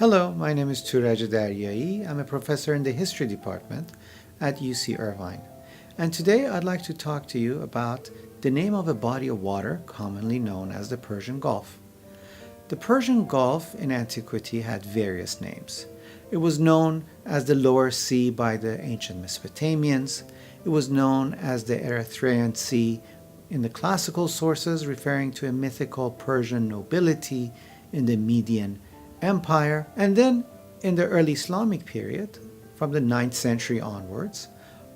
Hello, my name is Turaj Daryai. I'm a professor in the history department at UC Irvine. And today I'd like to talk to you about the name of a body of water commonly known as the Persian Gulf. The Persian Gulf in antiquity had various names. It was known as the Lower Sea by the ancient Mesopotamians. It was known as the Erythraean Sea in the classical sources, referring to a mythical Persian nobility in the Median Empire. And then in the early Islamic period, from the 9th century onwards,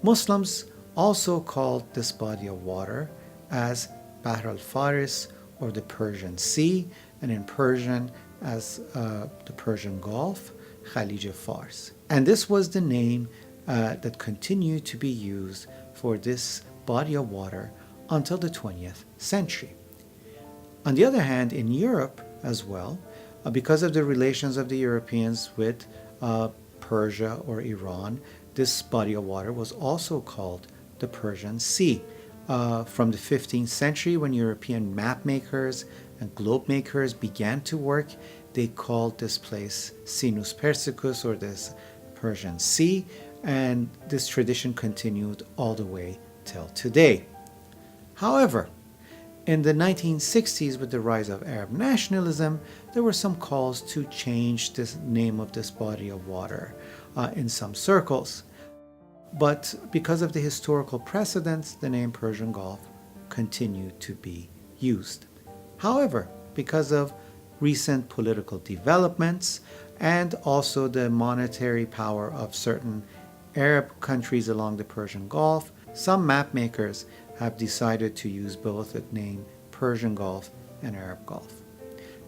Muslims also called this body of water as Bahr al-Faris, or the Persian Sea, and in Persian as the Persian Gulf, Khalij Fars. And this was the name that continued to be used for this body of water until the 20th century. On the other hand, in Europe as well, because of the relations of the Europeans with Persia or Iran, this body of water was also called the Persian Sea. From the 15th century, when European map makers and globe makers began to work, they called this place Sinus Persicus, or this Persian Sea, and this tradition continued all the way till today. However, in the 1960s, with the rise of Arab nationalism, there were some calls to change the name of this body of water in some circles. But because of the historical precedents, the name Persian Gulf continued to be used. However, because of recent political developments and also the monetary power of certain Arab countries along the Persian Gulf, some map makers have decided to use both the name Persian Gulf and Arab Gulf.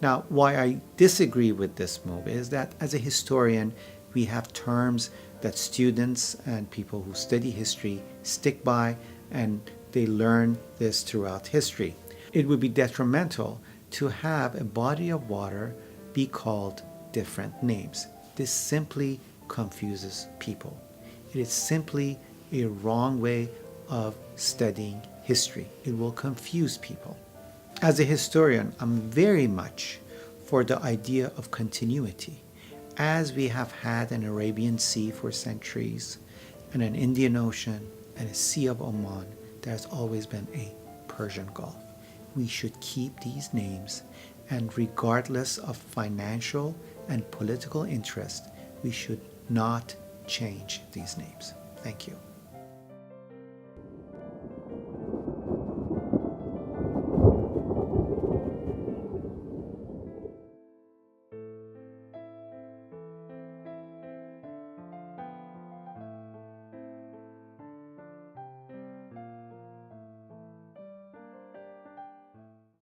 Now, why I disagree with this move is that as a historian, we have terms that students and people who study history stick by, and they learn this throughout history. It would be detrimental to have a body of water be called different names. This simply confuses people. It is simply a wrong way of studying history. It will confuse people. As a historian, I'm very much for the idea of continuity. As we have had an Arabian Sea for centuries, and an Indian Ocean, and a Sea of Oman, there's always been a Persian Gulf. We should keep these names, and regardless of financial and political interest, we should not change these names. Thank you.